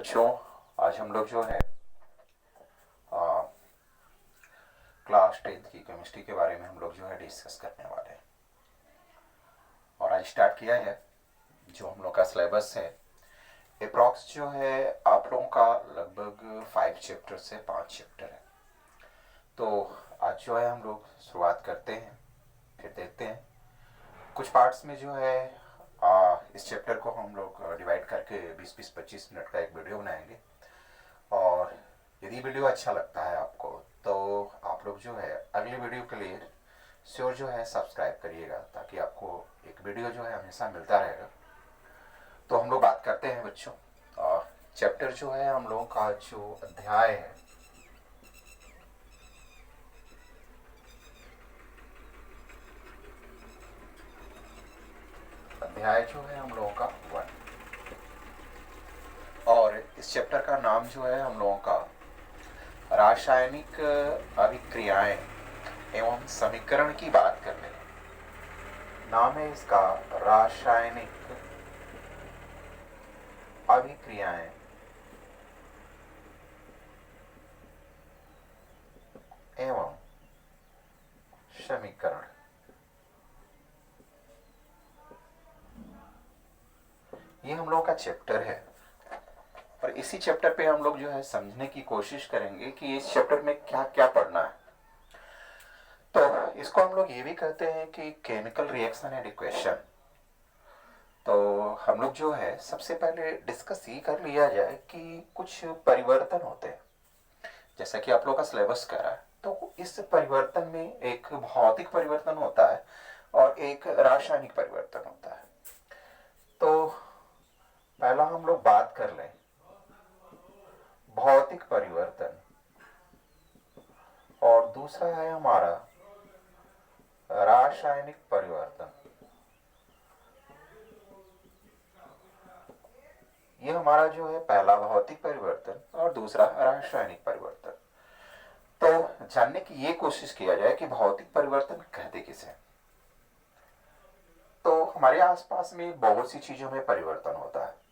बच्चों, आज हम लोग जो है क्लास 10th की केमिस्ट्री के बारे में हम लोग जो है डिस्कस करने वाले हैं। और आज स्टार्ट किया है जो हम लोग का सिलेबस है। अप्रॉक्स जो है आप लोगों का लगभग 5 चैप्टर से 5 चैप्टर है। तो आज जो है हम लोग शुरुआत करते हैं, फिर देखते हैं कुछ पार्ट्स में जो है इस चैप्टर को हम लोग डिवाइड करके 20-25 मिनट का एक वीडियो बनाएंगे। और यदि वीडियो अच्छा लगता है आपको तो आप लोग जो है अगली वीडियो के लिए श्योर जो है सब्सक्राइब करिएगा, ताकि आपको एक वीडियो जो है हमेशा मिलता रहेगा। तो हम लोग बात करते हैं बच्चों, और चैप्टर जो है हम लोगों का जो अध्याय है जो है हम लोगों का 1। और इस चैप्टर का नाम जो है हम लोगों का रासायनिक अभिक्रियाएं एवं समीकरण की बात करने। नाम है इसका रासायनिक अभिक्रियाएं एवं समीकरण। ये हम लोग का चैप्टर है, और इसी चैप्टर पे हम लोग जो है समझने की कोशिश करेंगे कि इस चैप्टर में क्या क्या पढ़ना है। तो इसको हम लोग ये भी कहते हैं कि केमिकल रिएक्शन एंड इक्वेशन। तो हम लोग जो है सबसे पहले डिस्कस ये कर लिया जाए कि कुछ परिवर्तन होते हैं, जैसा कि आप लोग का सिलेबस कह रहा है। तो इस परिवर्तन में एक भौतिक परिवर्तन होता है और एक रासायनिक परिवर्तन होता है। तो पहला हम लोग बात कर लें भौतिक परिवर्तन, और दूसरा है हमारा रासायनिक परिवर्तन। ये हमारा जो है पहला भौतिक परिवर्तन और दूसरा रासायनिक परिवर्तन। तो जानने की ये कोशिश किया जाए कि भौतिक परिवर्तन कहते किसे। तो हमारे आसपास में बहुत सी चीजों में परिवर्तन होता है।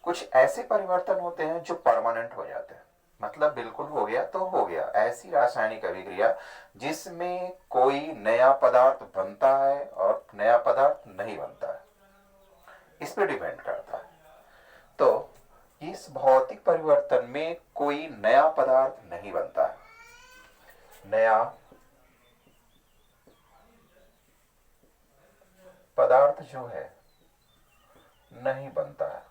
कुछ ऐसे परिवर्तन होते हैं जो परमानेंट हो जाते हैं, मतलब बिल्कुल हो गया तो हो गया। ऐसी रासायनिक अभिक्रिया जिसमें कोई नया पदार्थ बनता है और नया पदार्थ नहीं बनता है, इस पे डिपेंड करता है। तो इस भौतिक परिवर्तन में कोई नया पदार्थ नहीं बनता है, नया पदार्थ जो है नहीं बनता है।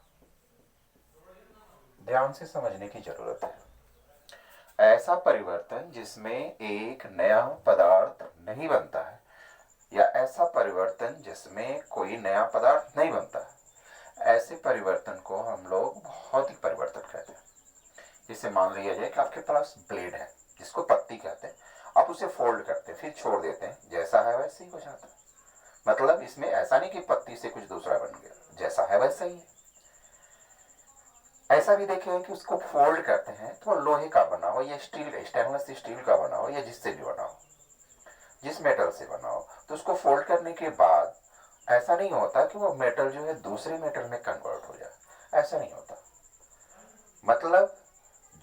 ध्यान से समझने की जरूरत है। ऐसा परिवर्तन जिसमें एक नया पदार्थ नहीं बनता है, या ऐसा परिवर्तन जिसमें कोई नया पदार्थ नहीं बनता है, ऐसे परिवर्तन को हम लोग भौतिक परिवर्तन कहते हैं। जैसे मान लिया जाए कि आपके पास ब्लेड है, जिसको पत्ती कहते हैं। आप उसे फोल्ड करते हैं, फिर छोड़ देते हैं, जैसा है वैसे ही हो जाता है। मतलब इसमें ऐसा नहीं कि पत्ती से कुछ दूसरा बन गया, जैसा है वैसा ही है। ऐसा भी देखें कि उसको फोल्ड करते हैं तो लोहे का बना हो या स्टील, स्टेनलेस स्टील का बना हो, या जिससे भी बना हो, जिस मेटल से बना हो, तो उसको फोल्ड करने के बाद ऐसा नहीं होता कि वो मेटल जो है दूसरे मेटल में कन्वर्ट हो जाए। ऐसा नहीं होता। मतलब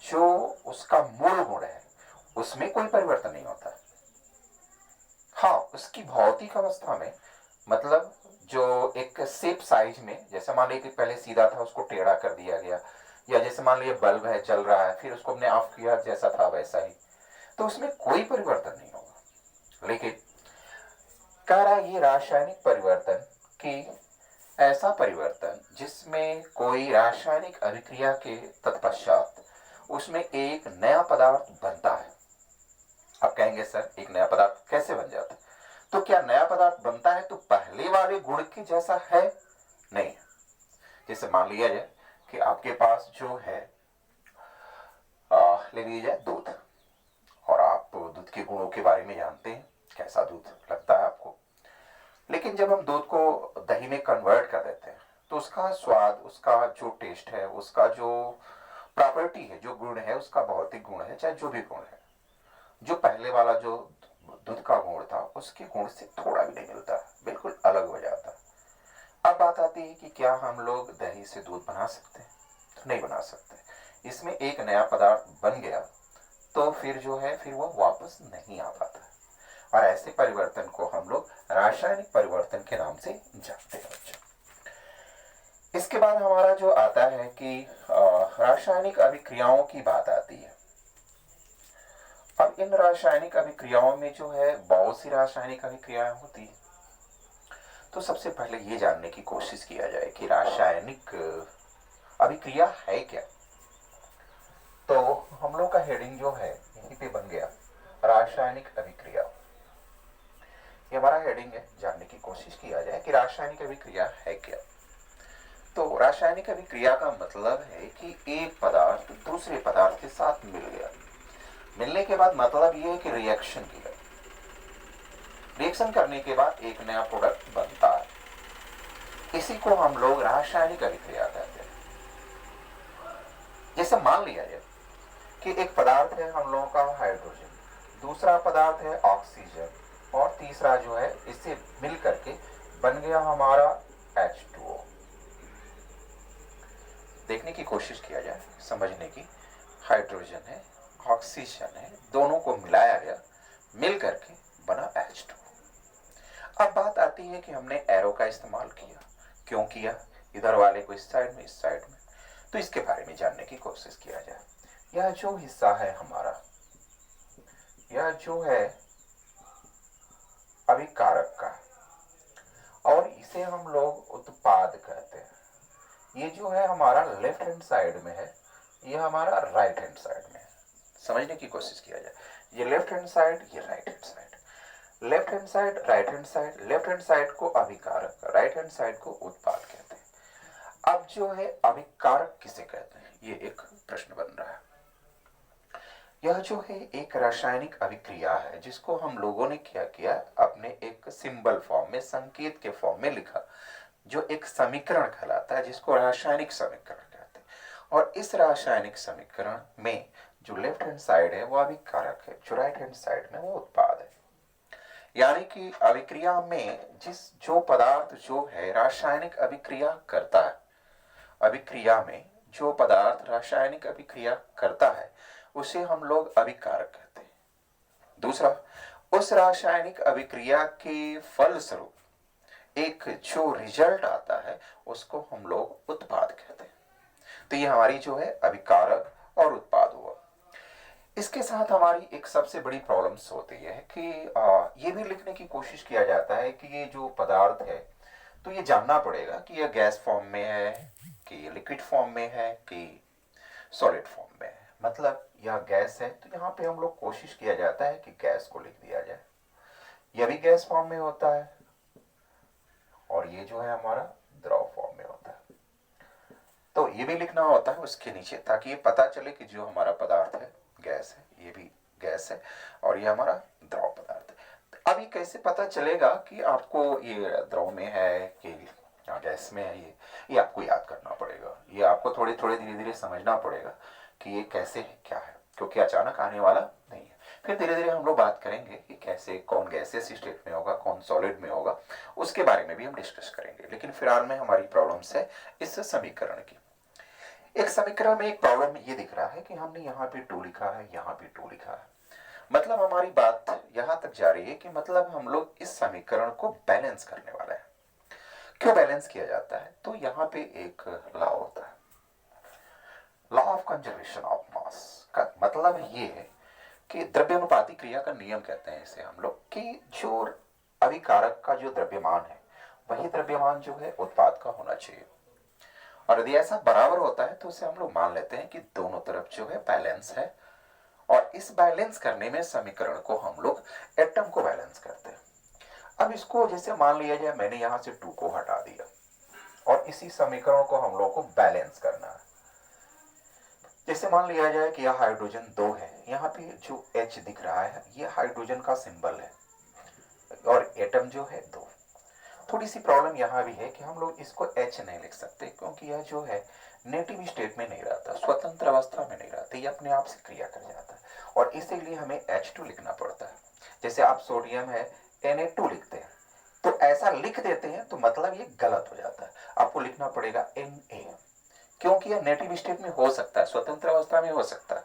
जो उसका मूल गुण है उसमें कोई परिवर्तन नहीं होता। हाँ, उसकी भौतिक अवस्था में, मतलब जो एक शेप साइज में, जैसे मान लीजिए कि पहले सीधा था उसको टेढ़ा कर दिया गया, या जैसे मान लीजिए बल्ब है चल रहा है, फिर उसको हमने ऑफ किया, जैसा था वैसा ही, तो उसमें कोई परिवर्तन नहीं होगा। लेकिन कह रहा है ये रासायनिक परिवर्तन कि ऐसा परिवर्तन जिसमें कोई रासायनिक अभिक्रिया के तत्पश्चात उसमें एक नया पदार्थ बनता है। आप कहेंगे सर एक नया पदार्थ कैसे बन जाता है? तो क्या नया पदार्थ बनता है तो पहले वाले गुण के जैसा है? नहीं। जैसे मान लिया जाए कि आपके पास जो है ले लीजिए जाए दूध, और आप दूध के गुणों के बारे में जानते हैं, कैसा दूध लगता है आपको। लेकिन जब हम दूध को दही में कन्वर्ट कर देते हैं तो उसका स्वाद, उसका जो टेस्ट है, उसका जो प्रॉपर्टी है, जो गुण है, उसका भौतिक गुण है, चाहे जो भी गुण है, जो पहले वाला जो दूध का गुण था उसके गुण से थोड़ा भी नहीं मिलता, बिल्कुल अलग हो जाता। अब बात आती है कि क्या हम लोग दही से दूध बना सकते हैं? तो नहीं बना सकते। इसमें एक नया पदार्थ बन गया तो फिर जो है फिर वो वापस नहीं आ पाता, और ऐसे परिवर्तन को हम लोग रासायनिक परिवर्तन के नाम से जानते हैं बच्चों। इसके बाद हमारा जो आता है कि रासायनिक अभिक्रियाओं की बात आती है। अब इन रासायनिक अभिक्रियाओं में जो है बहुत सी रासायनिक अभिक्रियाएं होती है। तो सबसे पहले ये जानने की कोशिश किया जाए कि रासायनिक अभिक्रिया है क्या। तो हम लोग का हेडिंग जो है यहीं पे बन गया, रासायनिक अभिक्रिया। ये हमारा हेडिंग है, जानने की कोशिश किया जाए कि रासायनिक अभिक्रिया है क्या। तो रासायनिक अभिक्रिया का मतलब है कि एक पदार्थ दूसरे पदार्थ के साथ मिल गया। मिलने के बाद मतलब ये है कि रिएक्शन किया, रिएक्शन करने के बाद एक नया प्रोडक्ट बनता है। इसी को हम लोग रासायनिक अभिक्रिया कहते हैं। जैसे मान लिया जाए कि एक पदार्थ है हम लोगों का हाइड्रोजन, दूसरा पदार्थ है ऑक्सीजन, और तीसरा जो है इससे मिल करके बन गया हमारा H2O। देखने की कोशिश किया जाए, समझने की। हाइड्रोजन है, ऑक्सीजन है, दोनों को मिलाया गया, मिल करके बना H2O। अब बात आती है कि हमने एरो का इस्तेमाल किया, क्यों किया, इधर वाले को इस साइड में इस साइड में। तो इसके बारे में जानने की कोशिश किया जाए। यह जो हिस्सा है हमारा, यह जो है अभिकारक का, और इसे हम लोग उत्पाद कहते हैं। ये जो है हमारा लेफ्ट हैंड साइड में है, ये हमारा राइट हैंड साइड में है। समझने की कोशिश किया जाए, ये लेफ्ट हैंड साइड, ये right hand side. Left hand side, right hand side. Left hand side को अभिकारक, राइट हैंड साइड को उत्पाद कहते हैं। अब जो है अभिकारक किसे कहते हैं, ये एक प्रश्न बन रहा है। यह जो है एक रासायनिक अभिक्रिया है जिसको हम लोगों ने क्या किया, अपने एक सिंबल फॉर्म में, संकेत के फॉर्म में लिखा, जो एक समीकरण कहलाता है, जिसको रासायनिक समीकरण कहते हैं। और इस रासायनिक समीकरण में जो लेफ्ट हैंड साइड है वो अभिकारक है, जो राइट हैंड साइड में वो उत्पाद है। यानी कि अभिक्रिया में जो पदार्थ जो है रासायनिक अभिक्रिया करता है, अभिक्रिया में जो पदार्थ रासायनिक अभिक्रिया करता है उसे हम लोग अभिकारक कहते हैं। दूसरा, उस रासायनिक अभिक्रिया के फलस्वरूप एक जो रिजल्ट आता है उसको हम लोग उत्पाद कहते हैं। तो ये हमारी जो है अभिकारक और उत्पाद हुआ। इसके साथ हमारी एक सबसे बड़ी प्रॉब्लम्स होती है कि ये भी लिखने की कोशिश किया जाता है कि ये जो पदार्थ है तो ये जानना पड़ेगा कि यह गैस फॉर्म में है कि लिक्विड फॉर्म में है कि सॉलिड फॉर्म में है। मतलब यह गैस है तो यहाँ पे हम लोग कोशिश किया जाता है कि गैस को लिख दिया जाए, यह भी गैस फॉर्म में होता है, और ये जो है हमारा द्रव फॉर्म में होता है। तो ये भी लिखना होता है उसके नीचे, ताकि ये पता चले कि जो हमारा पदार्थ है गैस है, ये भी गैस है, और ये हमारा द्रव पदार्थ है। अब ये कैसे पता चलेगा कि आपको ये द्रव में है कि गैस में है, ये आपको याद करना पड़ेगा। ये आपको थोड़े थोड़े धीरे धीरे समझना पड़ेगा कि ये कैसे है, क्या है, क्योंकि अचानक आने वाला नहीं है। फिर धीरे धीरे हम लोग बात करेंगे कि कैसे, कौन गैसियस स्टेट में होगा, कौन सॉलिड में होगा, उसके बारे में भी हम डिस्कस करेंगे। लेकिन फिलहाल में हमारी प्रॉब्लम्स है इस समीकरण की। एक समीकरण में एक प्रॉब्लम ये दिख रहा है कि हमने यहाँ पे 2 लिखा है, यहाँ पे 2 लिखा है। मतलब हमारी बात यहाँ तक जा रही है कि मतलब हम लोग इस समीकरण को बैलेंस करने वाले हैं। क्यों बैलेंस किया जाता है, तो यहाँ पे एक लॉ होता है, law of conservation of mass. का मतलब ये है कि द्रव्यानुपाती क्रिया का नियम कहते हैं इसे हम लोग, कि जो अभिकारक का जो द्रव्यमान है वही द्रव्यमान जो है उत्पाद का होना चाहिए। और यदि ऐसा बराबर होता है तो उसे हम लोग मान लेते हैं कि दोनों तरफ जो है बैलेंस है। और इस बैलेंस करने में समीकरण को हम लोग एटम को बैलेंस करते हैं। अब इसको जैसे मान लिया जाए मैंने यहां से 2 को हटा दिया और इसी समीकरण को हम लोग को बैलेंस करना है। जैसे मान लिया जाए कि यह हाइड्रोजन 2 है, यहाँ पे जो H दिख रहा है ये हाइड्रोजन का सिंबल है, और एटम जो है 2। थोड़ी सी प्रॉब्लम यहाँ भी है कि हम लोग इसको H नहीं लिख सकते, क्योंकि यह जो है नेटिव स्टेट में नहीं रहता, स्वतंत्र अवस्था में नहीं रहता, ये अपने आप से क्रिया कर जाता है, और इसीलिए हमें H2 लिखना पड़ता है। जैसे आप सोडियम है Na2 लिखते हैं, तो ऐसा लिख देते हैं तो मतलब ये गलत हो जाता है, आपको लिखना पड़ेगा Na, क्योंकि यह नेटिव स्टेट में हो सकता है, स्वतंत्र अवस्था में हो सकता है,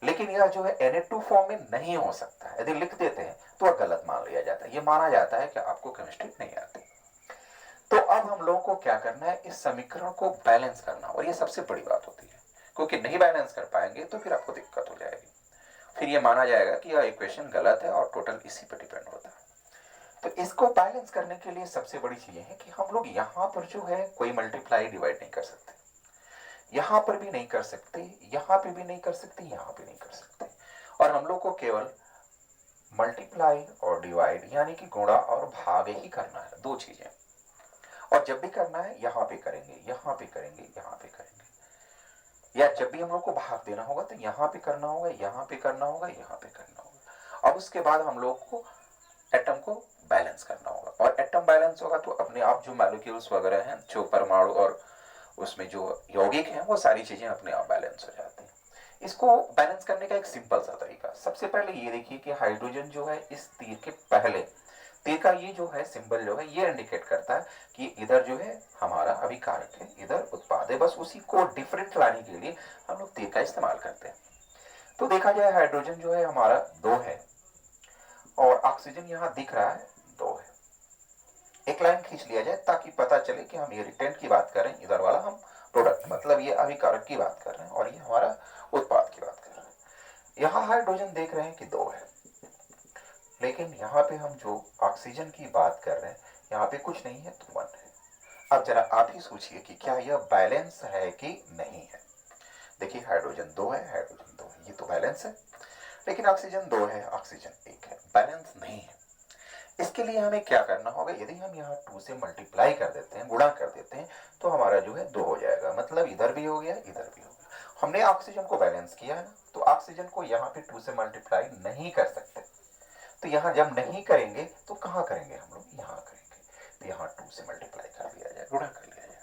लेकिन यह जो है Na2 फॉर्म में नहीं हो सकता। यदि लिख देते हैं तो वह गलत मान लिया जाता है, यह माना जाता है कि आपको केमिस्ट्री नहीं आती। तो अब हम लोगों को क्या करना है, इस समीकरण को बैलेंस करना, और यह सबसे बड़ी बात होती है, क्योंकि नहीं बैलेंस कर पाएंगे तो फिर आपको दिक्कत हो जाएगी, फिर यह माना जाएगा कि यह इक्वेशन गलत है और टोटल इसी पर डिपेंड होता है। तो इसको बैलेंस करने के लिए सबसे बड़ी चीज है कि हम लोग यहां पर जो है कोई मल्टीप्लाई डिवाइड नहीं कर सकते, यहां पर भी नहीं कर सकते, यहां पे भी नहीं कर सकते, यहां पे नहीं कर सकते, और हम लोग को केवल मल्टीप्लाई और डिवाइड यानी कि गुणा और भाग ही करना है, दो चीजें। और जब भी करना है यहां पे करेंगे, यहां पे करेंगे, यहां पे करेंगे, या जब भी हम लोग को भाग देना होगा तो यहां पे करना होगा, यहां पे करना होगा, यहां पे करना होगा। अब उसके बाद हम लोग को एटम को बैलेंस करना होगा, और एटम बैलेंस होगा तो अपने आप जो मॉलिक्यूल्स वगैरह हैं, जो परमाणु और उसमें जो यौगिक हैं, वो सारी चीजें अपने आप बैलेंस हो जाती हैं। इसको बैलेंस करने का एक सिंपल सा तरीका, सबसे पहले ये देखिए कि हाइड्रोजन जो है इस तीर के पहले, तीर का ये जो है सिंबल जो है ये इंडिकेट करता है कि इधर जो है हमारा अभिकारक है, इधर उत्पाद है, बस उसी को डिफरेंट लाने के लिए हम लोग तीर का इस्तेमाल करते हैं। तो देखा जाए हाइड्रोजन जो है हमारा 2 है, और ऑक्सीजन यहां दिख रहा है 2 है। एक लाइन खींच लिया जाए ताकि पता चले कि हम ये रिटेंट की बात कर रहे हैं, इधर वाला हम प्रोडक्ट मतलब ये अभिकारक की बात कर रहे हैं, और ये हमारा उत्पाद की बात कर रहे हैं। यहाँ हाइड्रोजन देख रहे हैं कि 2 है, लेकिन यहाँ पे हम जो ऑक्सीजन की बात कर रहे हैं यहाँ पे कुछ नहीं है तो 1 है। अब जरा आप ही सोचिए कि क्या यह बैलेंस है कि नहीं है। देखिए हाइड्रोजन 2 है, हाइड्रोजन 2 है, ये तो बैलेंस है, लेकिन ऑक्सीजन 2 है, ऑक्सीजन 1 है, बैलेंस नहीं है। इसके लिए हमें क्या करना होगा, यदि हम यहाँ 2 से मल्टीप्लाई कर देते हैं, गुणा कर देते हैं, तो हमारा जो है 2 हो जाएगा, मतलब इधर भी हो गया, इधर भी हो गया। हमने ऑक्सीजन को बैलेंस किया है ना, तो ऑक्सीजन को यहाँ पे 2 से मल्टीप्लाई नहीं कर सकते, तो यहाँ जब नहीं करेंगे तो कहाँ करेंगे हम लोग, यहाँ करेंगे, तो यहाँ 2 से मल्टीप्लाई कर लिया जाए, गुणा कर लिया जाए,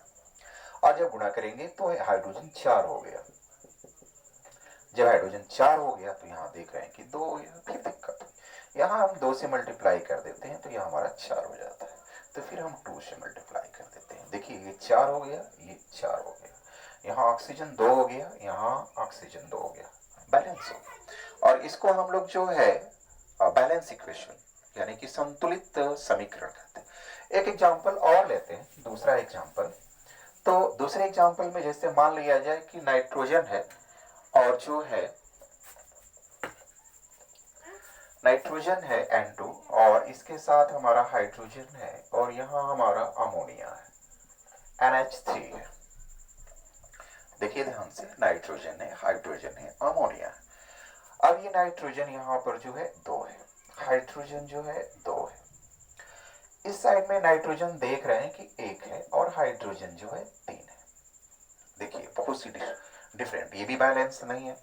और जब गुणा करेंगे तो हाइड्रोजन 4 हो गया। जब हाइड्रोजन 4 हो गया तो यहाँ देख रहे हैं कि 2 हो गया, फिर दिक्कत हुई, यहाँ हम 2 से मल्टीप्लाई कर देते हैं तो यहाँ हमारा 4 हो जाता है, तो फिर हम 2 से मल्टीप्लाई कर देते हैं, देखिए ये 4 हो गया, ये 4 हो गया, यहाँ ऑक्सीजन 2 हो गया, यहाँ ऑक्सीजन 2 हो गया, बैलेंस हो गया। और इसको हम लोग जो है बैलेंस इक्वेशन यानी कि संतुलित समीकरण कहते हैं। एक एग्जाम्पल और लेते हैं, दूसरा एग्जाम्पल। तो दूसरे एग्जाम्पल में जैसे मान लिया जाए कि नाइट्रोजन है, और जो है नाइट्रोजन है N2, और इसके साथ हमारा हाइड्रोजन है, और यहां हमारा अमोनिया है NH3 है। देखिए ध्यान से, नाइट्रोजन है, हाइड्रोजन है, अमोनिया है। अब ये नाइट्रोजन यहां पर जो है 2 है, हाइड्रोजन जो है 2 है, इस साइड में नाइट्रोजन देख रहे हैं कि 1 है, और हाइड्रोजन जो है 3 है। देखिए बहुत सी डिफरेंट, ये भी बैलेंस नहीं है,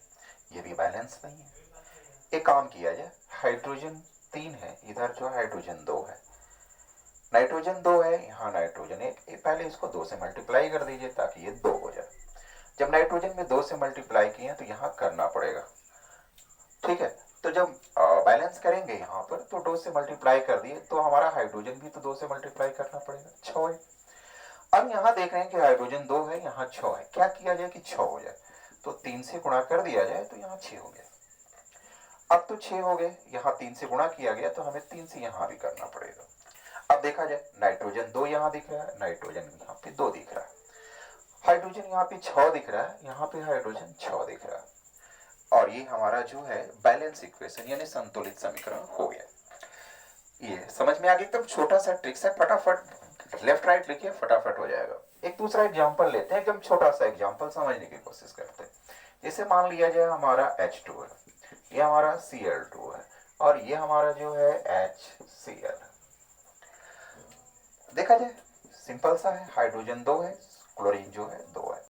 ये भी बैलेंस नहीं है। एक काम किया जाए, हाइड्रोजन 3 है, इधर जो हाइड्रोजन 2 है, नाइट्रोजन 2 है, यहाँ नाइट्रोजन 1, पहले इसको 2 से मल्टीप्लाई कर दीजिए ताकि ये 2 हो जाए। जब नाइट्रोजन में 2 से मल्टीप्लाई किए तो यहाँ करना पड़ेगा, ठीक है। तो जब बैलेंस करेंगे यहाँ पर तो 2 से मल्टीप्लाई कर दिए तो हमारा हाइड्रोजन भी तो 2 से मल्टीप्लाई करना पड़ेगा, 6 है। अब यहाँ देख रहे हैं कि हाइड्रोजन 2 है, यहाँ 6 है, क्या किया जाए कि 6 हो जाए, तो 3 से गुणा कर दिया जाए तो यहाँ 6 हो गया। अब तो 6 हो गए, यहाँ 3 से गुणा किया गया तो हमें 3 से यहाँ भी करना पड़ेगा। अब देखा जाए, नाइट्रोजन 2 यहाँ दिख रहा है, नाइट्रोजन यहाँ पे 2 दिख रहा है, हाइड्रोजन यहाँ पे 6 दिख रहा है, यहाँ पे हाइड्रोजन 6 दिख रहा है, और ये हमारा जो है बैलेंस इक्वेशन यानी संतुलित समीकरण हो गया। ये समझ में आ गया, एकदम छोटा सा ट्रिक्स है, फटाफट लेफ्ट राइट लिखिए, फटाफट हो जाएगा। एक दूसरा एग्जांपल लेते हैं, एकदम छोटा सा एग्जांपल समझने की कोशिश करते हैं। जैसे मान लिया जाए हमारा H2 है, ये हमारा Cl2 है, और ये हमारा जो है HCl है। देखा जाए सिंपल सा है, हाइड्रोजन 2 है, क्लोरीन जो है 2 है।